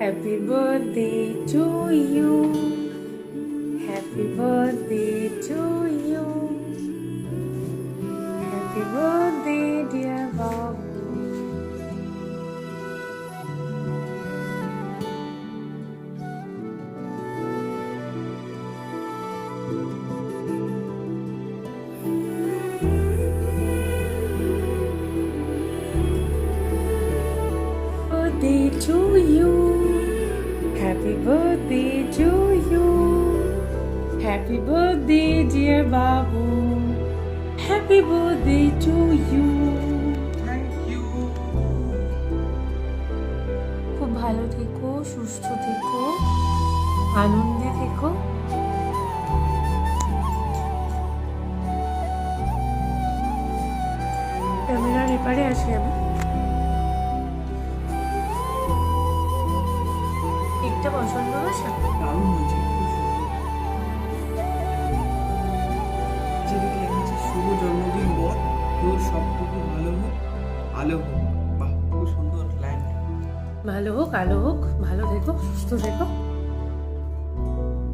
Happy birthday to you. Happy birthday to you. Happy birthday, dear Babu. Birthday to you. Happy birthday to you. Happy birthday, dear Babu. Happy birthday to you. Thank you. খুব ভালো থেকো, সুস্থ থেকো, আনন্দে থেকো। ক্যামেরার এপারে আসি আমি। কেকটা পছন্দ হয়েছে? দারুণ হয়েছে, খুব সুন্দর। যেদিকে লেখা আছে শুভ জন্মদিন বল, তোর সবটুকু ভালো হোক, আলো হোক। বাহ, খুব সুন্দর লাইন। ভালো হোক, আলো হোক, ভালো থেকো, সুস্থ থেকো।